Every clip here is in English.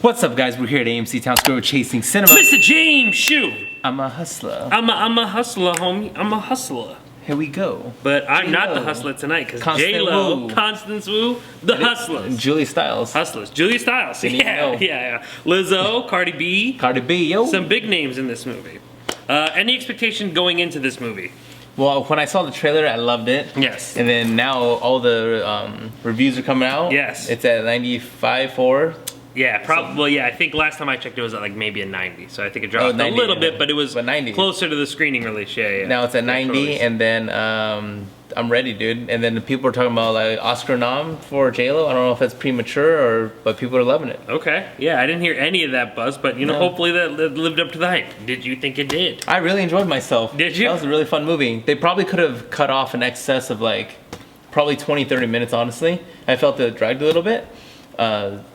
What's up, guys? We're here at AMC Town Square chasing cinema. Mr. James Hsu. I'm a hustler. I'm a hustler, homie. I'm a hustler. Here we go. But I'm not the hustler tonight because J-Lo, Constance Wu, the hustlers. And Julia Stiles. Hustlers. Julia Stiles. Yeah. Lizzo, Cardi B. Cardi B, yo. Some big names in this movie. Any expectation going into this movie? Well, when I saw the trailer, I loved it. Yes. And then now all the reviews are coming out. Yes. It's at 95.4. Yeah, probably. Well, yeah, I think last time I checked it was at like maybe a 90. So I think it dropped 90, a little bit, but it was 90. Closer to the screening release. Yeah. Now it's at 90, and then I'm ready, dude. And then the people are talking about like Oscar nom for J-Lo. I don't know if that's premature but people are loving it. Okay. Yeah, I didn't hear any of that buzz, but you know, hopefully that lived up to the hype. Did you think it did? I really enjoyed myself. Did you? That was a really fun movie. They probably could have cut off an excess of like probably 20-30 minutes, honestly. I felt it dragged a little bit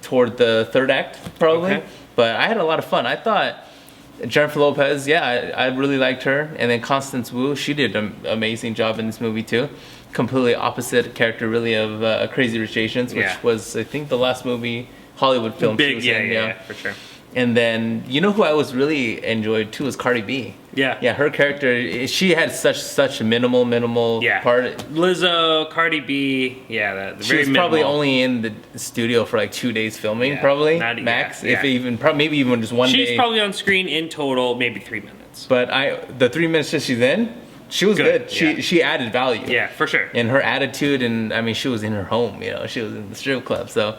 toward the third act, probably. Okay. But I had a lot of fun. I thought Jennifer Lopez, I really liked her. And then Constance Wu, she did an amazing job in this movie too. Completely opposite character, really, of Crazy Rich Asians, which was, I think, the last movie Hollywood film she was in. Yeah, for sure. And then, you know who I was really enjoyed too was Cardi B. Yeah, her character, she had such a minimal part. Lizzo, Cardi B, she was probably only in the studio for like 2 days filming, probably max. If even, maybe even just one day. She's probably on screen in total maybe 3 minutes. But the 3 minutes that she's in, she was good. She added value. Yeah, for sure. And her attitude, and I mean, she was in her home. You know, she was in the strip club, so.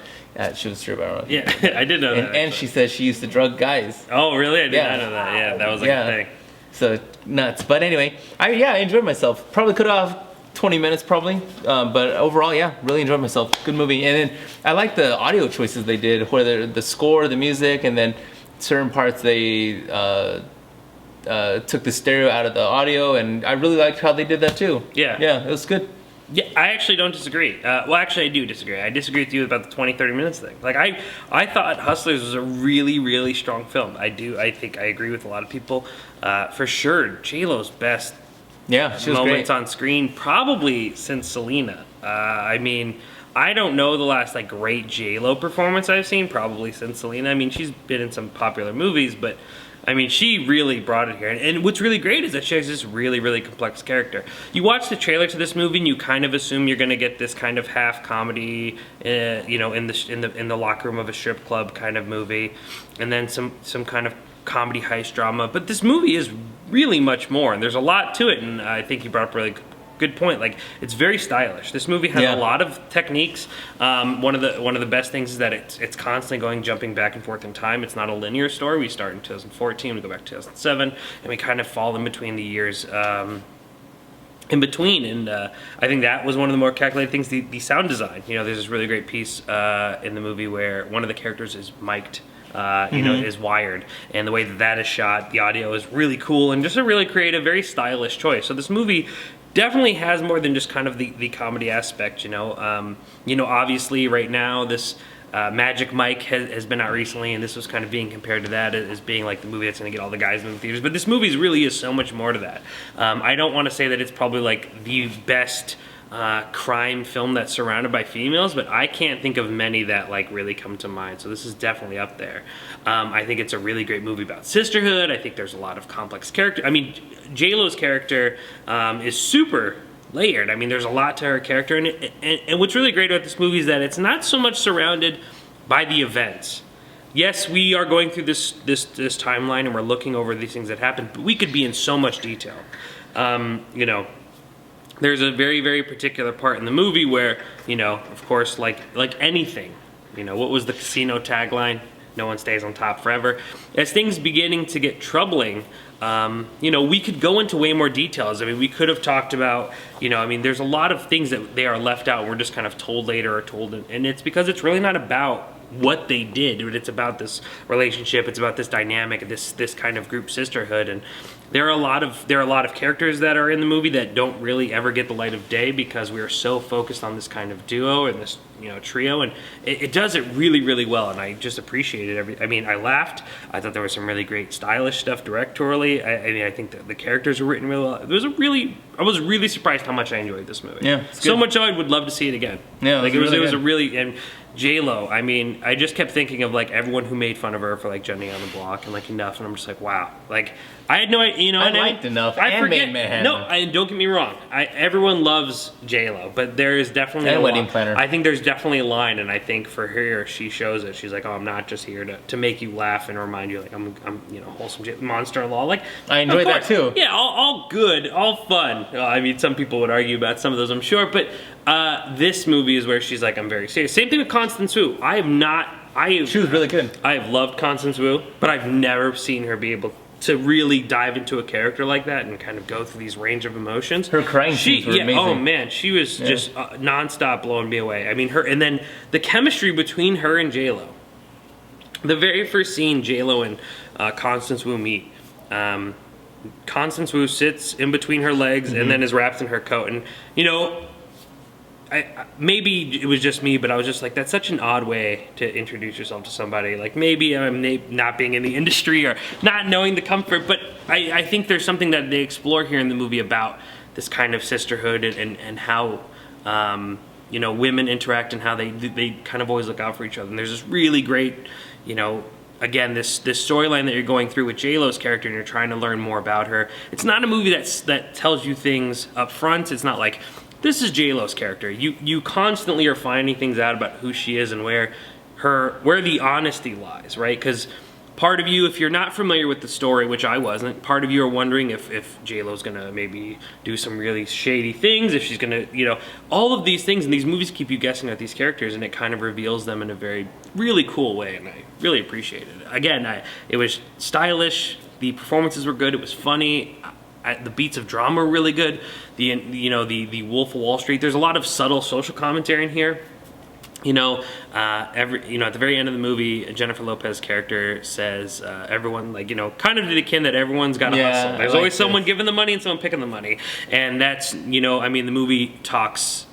She was strip, I don't know. Yeah, I did know that. And she said she used to drug guys. Oh, really? I did not know that. Yeah, that was like a thing. So, nuts. But anyway, I enjoyed myself. Probably could have 20 minutes, probably. But overall, really enjoyed myself. Good movie. And then I like the audio choices they did, where the score, the music, and then certain parts they took the stereo out of the audio, and I really liked how they did that too. Yeah, it was good. Yeah, I actually don't disagree. Well, actually, I do disagree. I disagree with you about the 20-30 minutes thing. Like, I thought Hustlers was a really, really strong film. I think I agree with a lot of people. For sure, J-Lo's best moments on screen, probably since Selena. I mean, I don't know the last like great J-Lo performance I've seen, probably since Selena. I mean, she's been in some popular movies, but I mean, she really brought it here. And what's really great is that she has this really, really complex character. You watch the trailer to this movie and you kind of assume you're going to get this kind of half comedy, you know, in the locker room of a strip club kind of movie, and then some kind of comedy heist drama. But this movie is really much more, and there's a lot to it. And I think you brought up a really good point. Like, it's very stylish. This movie has a lot of techniques. One of the best things is that it's constantly jumping back and forth in time. It's not a linear story. We start in 2014, we go back to 2007, and we kind of fall in between the years in between. And I think that was one of the more calculated things. The sound design. You know, there's this really great piece in the movie where one of the characters is mic'd. You know, is wired, and the way that is shot, the audio is really cool, and just a really creative, very stylish choice. So this movie definitely has more than just kind of the comedy aspect. You know, obviously right now this Magic Mike has been out recently, and this was kind of being compared to that as being like the movie that's going to get all the guys in the theaters. But this movie really is so much more to that. I don't want to say that it's probably like the best crime film that's surrounded by females, but I can't think of many that like really come to mind, so this is definitely up there. I think it's a really great movie about sisterhood. I think there's a lot of complex character. I mean, J-Lo's character is super layered. I mean, there's a lot to her character, and what's really great about this movie is that it's not so much surrounded by the events. Yes, we are going through this timeline and we're looking over these things that happened, but we could be in so much detail. You know, there's a very, very particular part in the movie where, you know, of course, like anything, you know, what was the casino tagline? No one stays on top forever. As things beginning to get troubling, you know, we could go into way more details. I mean, we could have talked about, you know, I mean, there's a lot of things that they are left out. We're just kind of told later or told, and it's because it's really not about what they did, but it's about this relationship. It's about this dynamic, this kind of group sisterhood, and there are a lot of characters that are in the movie that don't really ever get the light of day because we are so focused on this kind of duo and this, you know, trio, and it does it really, really well, and I just appreciated I mean, I laughed. I thought there was some really great stylish stuff directorially. I mean, I think that the characters were written really well. I was really surprised how much I enjoyed this movie. Yeah, so much I would love to see it again. Yeah, like it was a really, and J-Lo, I mean, I just kept thinking of like everyone who made fun of her for like Jenny on the Block and like Enough, and I'm just like, wow. Like, I had no idea, you know. I liked Enough and Maid Manhattan. No, don't get me wrong. Everyone loves J-Lo, but there is definitely and Wedding Planner. I think there's definitely a line, and I think for her, she shows it. She's like, oh, I'm not just here to make you laugh and remind you, like, I'm you know, wholesome monster-in-law. Like, I enjoyed that too. Yeah, all good, all fun. I mean, some people would argue about some of those, I'm sure, but this movie is where she's like, I'm very serious. Same thing with Constance Wu. She was really good. I have loved Constance Wu, but I've never seen her be able to really dive into a character like that and kind of go through these range of emotions. Her crying scenes were amazing. Oh man, she was just nonstop blowing me away. I mean, and then the chemistry between her and J-Lo. The very first scene J-Lo and Constance Wu meet, Constance Wu sits in between her legs and then is wrapped in her coat. And, you know, maybe it was just me, but I was just like, that's such an odd way to introduce yourself to somebody. Like, maybe I'm not being in the industry or not knowing the comfort, but I think there's something that they explore here in the movie about this kind of sisterhood and how, you know, women interact and how they kind of always look out for each other. And there's this really great, you know, again, this storyline that you're going through with J-Lo's character and you're trying to learn more about her. It's not a movie that tells you things up front. It's not like, this is J-Lo's character. You constantly are finding things out about who she is and where the honesty lies, right? Because part of you, if you're not familiar with the story, which I wasn't, part of you are wondering if J-Lo's gonna maybe do some really shady things, if she's gonna, you know, all of these things, and these movies keep you guessing at these characters, and it kind of reveals them in a very, really cool way, and I really appreciated it. Again, it was stylish, the performances were good, it was funny, the beats of drama were really good, the Wolf of Wall Street, there's a lot of subtle social commentary in here. You know, at the very end of the movie, Jennifer Lopez's character says, everyone, like, you know, kind of to the kin that everyone's got to hustle. There's always someone giving the money and someone picking the money. And that's, you know, I mean, the movie talks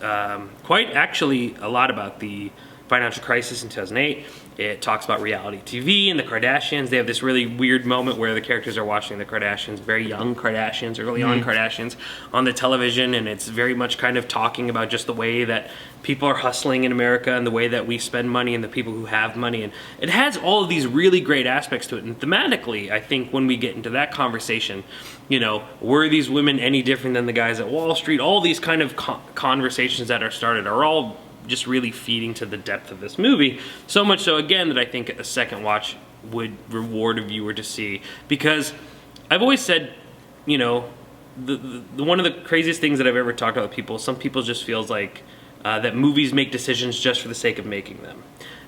quite actually a lot about the financial crisis in 2008. It talks about reality TV and the Kardashians. They have this really weird moment where the characters are watching the Kardashians, very young Kardashians, early on Kardashians, on the television, and it's very much kind of talking about just the way that people are hustling in America and the way that we spend money and the people who have money. And it has all of these really great aspects to it. And thematically, I think when we get into that conversation, you know, were these women any different than the guys at Wall Street? All these kind of conversations that are started are all just really feeding to the depth of this movie. So much so, again, that I think a second watch would reward a viewer to see. Because I've always said, you know, the one of the craziest things that I've ever talked about with people, some people just feels like that movies make decisions just for the sake of making them.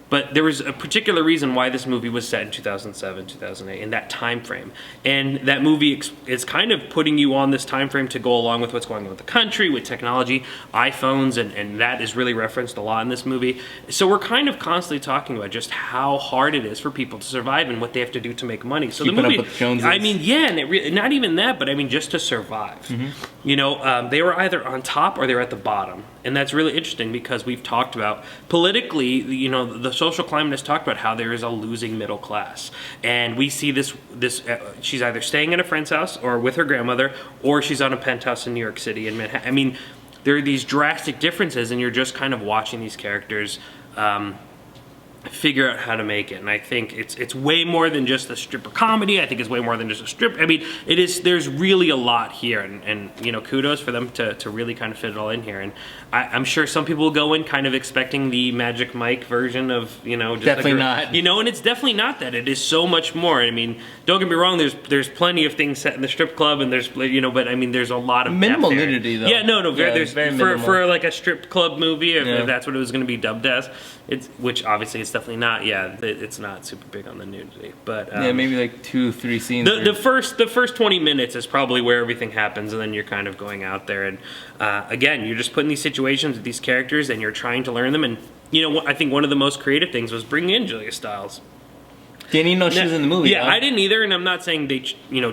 But there was a particular reason why this movie was set in 2007, 2008, in that time frame. And that movie is kind of putting you on this time frame to go along with what's going on with the country, with technology, iPhones, and that is really referenced a lot in this movie. So we're kind of constantly talking about just how hard it is for people to survive and what they have to do to make money. So Keeping the movie, up with Joneses. I mean, yeah, and not even that, but I mean, just to survive. You know, they were either on top or they were at the bottom. And that's really interesting because we've talked about politically, you know, the social climate has talked about how there is a losing middle class. And we see this she's either staying at a friend's house or with her grandmother, or she's on a penthouse in New York City and Manhattan. I mean, there are these drastic differences, and you're just kind of watching these characters figure out how to make it. And I think it's way more than just a stripper comedy. I think it's way more than just a strip. I mean, it is. There's really a lot here, and you know, kudos for them to really kind of fit it all in here. And I'm sure some people will go in kind of expecting the Magic Mike version of, you know, just definitely not. You know, and it's definitely not that. It is so much more. I mean, don't get me wrong. There's plenty of things set in the strip club, and there's, you know, but I mean, there's a lot of minimal depth there. nudity though. Yeah, no, there's very minimal. for like a strip club movie, if that's what it was going to be dubbed as. Which obviously it's definitely not. Yeah, it's not super big on the nudity, but yeah, maybe like 2-3 scenes. The first 20 minutes is probably where everything happens, and then you're kind of going out there, and again, you're just put in these situations with these characters, and you're trying to learn them. And you know, I think one of the most creative things was bringing in Julia Stiles. Didn't even know she was in the movie. Yeah, I didn't either, and I'm not saying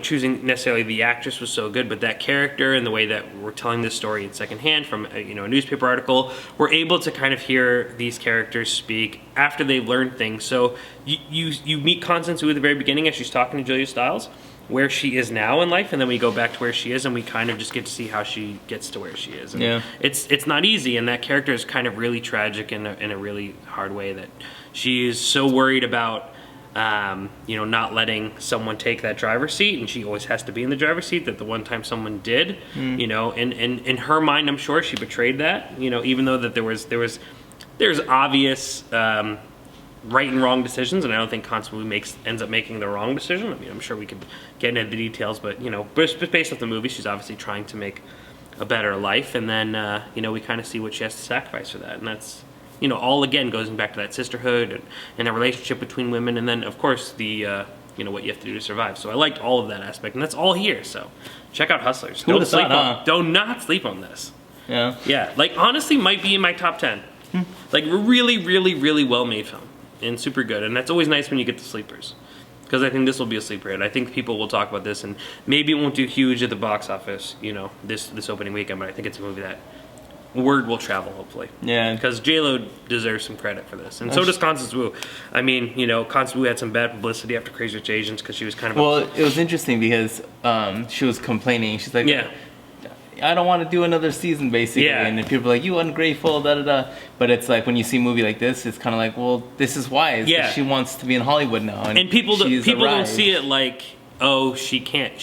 choosing necessarily the actress was so good, but that character and the way that we're telling this story in secondhand from a newspaper article, we're able to kind of hear these characters speak after they've learned things. So you meet Constance Wu at the very beginning as she's talking to Julia Stiles, where she is now in life, and then we go back to where she is, and we kind of just get to see how she gets to where she is. And Yeah. it's not easy, and that character is kind of really tragic in a really hard way, that she is so worried about not letting someone take that driver's seat, and she always has to be in the driver's seat, that the one time someone did, and in her mind, I'm sure she betrayed that, even though that there's obvious right and wrong decisions, and I don't think Constance Wu ends up making the wrong decision. I mean, I'm sure we could get into the details, but based off the movie, she's obviously trying to make a better life, and then we kind of see what she has to sacrifice for that, and that's all again goes back to that sisterhood and the relationship between women, and then of course the what you have to do to survive. So I liked all of that aspect, and that's all here. So check out Hustlers. Who would've thought, Do not sleep on this. Yeah. Like honestly, might be in my top 10. Like really, really, really well made film and super good. And that's always nice when you get the sleepers, because I think this will be a sleeper hit. I think people will talk about this, and maybe it won't do huge at the box office, this opening weekend. But I think it's a movie that word will travel, hopefully. Yeah. Because J-Lo deserves some credit for this, and so does Constance Wu. I mean, Constance Wu had some bad publicity after Crazy Rich Asians because she was kind of. Well, it was interesting because she was complaining. She's like, Yeah. I don't want to do another season, basically. Yeah. And then people are like, you ungrateful, da da da. But it's like, when you see a movie like this, it's kind of like, well, this is why. It's Yeah. she wants to be in Hollywood now. And people she's don't arrived. see it like, oh, she can't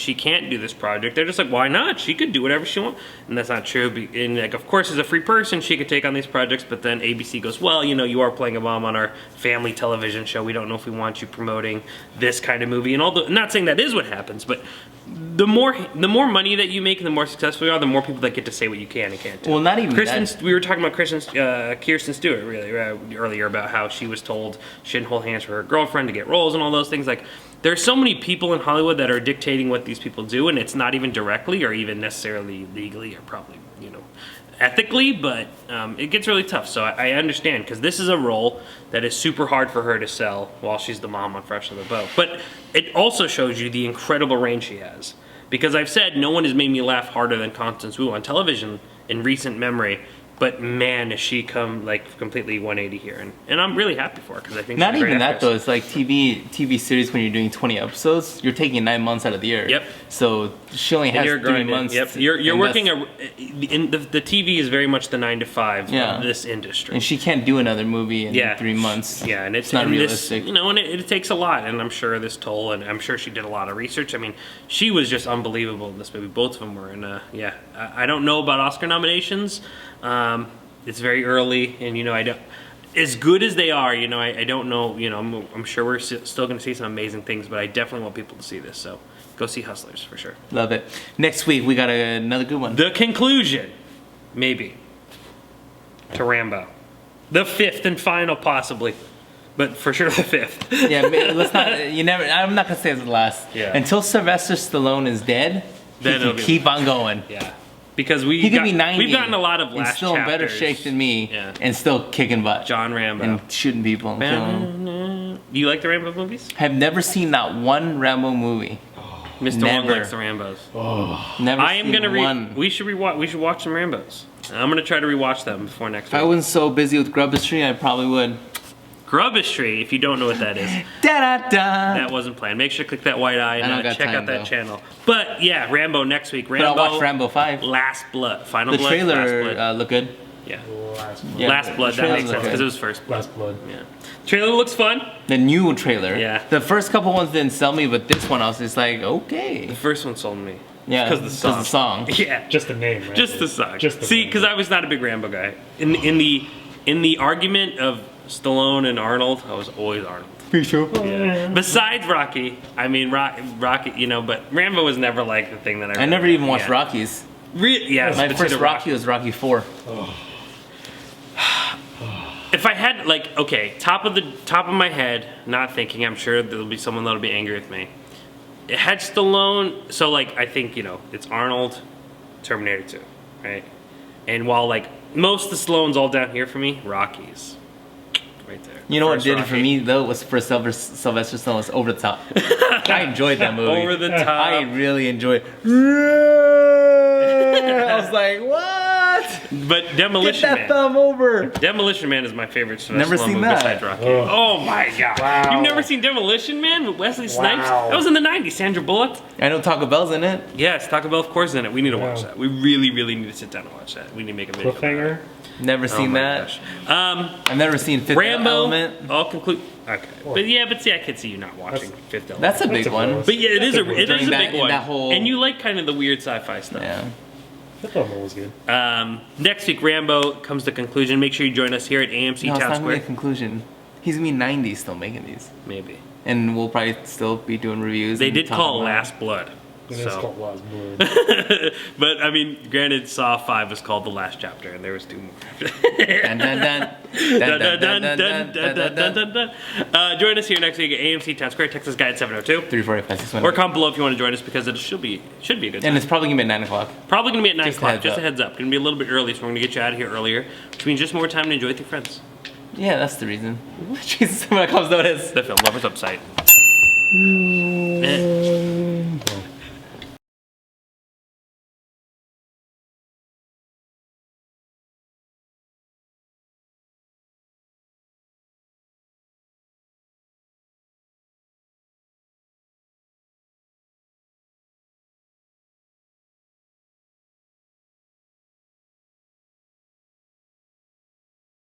do this project. They're just like, why not? She could do whatever she wants. And that's not true. And like, of course, as a free person, she could take on these projects, but then ABC goes, well, you are playing a mom on our family television show. We don't know if we want you promoting this kind of movie. And I'm not saying that is what happens, but the more money that you make and the more successful you are, the more people that get to say what you can and can't do. Well, not even that. We were talking about Kirsten Stewart really earlier, about how she was told she shouldn't hold hands for her girlfriend to get roles and all those things. Like, there's so many people in Hollywood that are dictating what these people do, and it's not even directly or even necessarily legally or probably ethically, but it gets really tough. So I understand, because this is a role that is super hard for her to sell while she's the mom on Fresh on the Boat. But it also shows you the incredible range she has, because I've said no one has made me laugh harder than Constance Wu on television in recent memory. But man, has she come like completely 180 here, and I'm really happy for her, because I think Not she's a great even that actress. though. It's like TV series, when you're doing 20 episodes, you're taking 9 months out of the year. Yep. So she only has 3 grinding. months. Yep. You're working in the TV is very much the 9 to 5 of this industry. And she can't do another movie in 3 months. Yeah, and it's not and realistic. This, and it takes a lot, and I'm sure this toll, and I'm sure she did a lot of research. I mean, she was just unbelievable in this movie. Both of them were, and I don't know about Oscar nominations. It's very early, and I don't. As good as they are, I don't know. I'm sure we're still going to see some amazing things, but I definitely want people to see this. So go see Hustlers for sure. Love it. Next week we got another good one. The conclusion, maybe, to Rambo, the 5th and final, possibly, but for sure the 5th. Yeah, let's not. You never. I'm not gonna say it's the last. Yeah. Until Sylvester Stallone is dead, Then he it'll can be- keep on going. Yeah, because He could be 90. We've gotten a lot of and last still in better chapters. shape than me, Yeah. and still kicking butt John Rambo. and shooting people and killing them. Do you like the Rambo movies? Have never seen that one Rambo movie. Mr. Never. Wong likes the Rambos. Never I am seen gonna one. We should watch some Rambos. I'm gonna try to rewatch them before next If I week. wasn't so busy with Grubbistry, I probably would. Grubbistry, if you don't know what that is, Da da da. that wasn't planned. Make sure to click that white eye I don't and got check time, out that though. channel. But yeah, Rambo next week. But Rambo. I'll watch Rambo 5. Last Blood. Final The Blood. Last trailer Blood. looked good. Yeah. Last Blood. Yeah, Last Blood. the That trailer makes sense looked because good. it was first blood. Last Blood. Yeah. Trailer looks fun. The new trailer. Yeah. The first couple ones didn't sell me, but this one I was just like, okay. The first one sold me. Yeah, Because the song. Yeah. Just the name, right? Just the song. Just the See, name. because I was not a big Rambo guy. In the argument of Stallone and Arnold, I was always Arnold. Pretty sure. Yeah. Besides Rocky, I mean Rocky, but Rambo was never like the thing that I. I never even watched yeah. Rockies. Yes, My but first to the Rocky was Rocky 4. If I had top of my head, not thinking, I'm sure there'll be someone that'll be angry with me. It had Stallone, so I think it's Arnold, Terminator 2, right? And while most of the Stallone's all down here for me, Rocky's right there. You know what First did it for Rocky. me though was for Sylvester Stallone was Over the Top. I enjoyed that movie. Over the Top. I really enjoyed. I was like, what? But Get Demolition that Man. thumb over. Demolition Man is my favorite Sylvester Never Stallone seen movie that. besides Rocky. Oh. Oh my god. Wow. You've never seen Demolition Man with Wesley Snipes? Wow. That was in the 90s. Sandra Bullock? I know Taco Bell's in it. Yes, Taco Bell of course is in it. We need to watch Wow. that. We really, really need to sit down and watch that. We need to make a video. about it. Cliffhanger. Never Oh seen my that. gosh. I've never seen Fifth Rambo. Element. I'll conclude. Okay. But see, I could see you not watching Fifth Element. That's a That's big a one. bonus. But yeah, it is a During big that- in one. that whole- And you like kind of the weird sci-fi stuff. Yeah. That one was good. Next week, Rambo comes to conclusion. Make sure you join us here at AMC No, it's Town not gonna be a Square. conclusion. He's gonna be 90 still making these. Maybe. And we'll probably still be doing reviews. They and did talking call it about Last Blood. It is So. called Last Blood. But I mean, granted, Saw 5 was called The Last Chapter, and there was 2 more. Dun, dun, dun. Dun, dun, dun, dun, dun, dun, dun. Join us here next week at AMC Town Square, Texas Guide 702. 345, 618. Or comment below if you want to join us because it should be a good time. And it's probably gonna be at 9 o'clock. Probably going to be at 9 Just a o'clock. heads Just a up. heads up. Going to be a little bit early, so we're going to get you out of here earlier, which means just more time to enjoy with your friends. Yeah, that's the reason. Jesus, when it comes notice. The film Lovers Upside. Oh.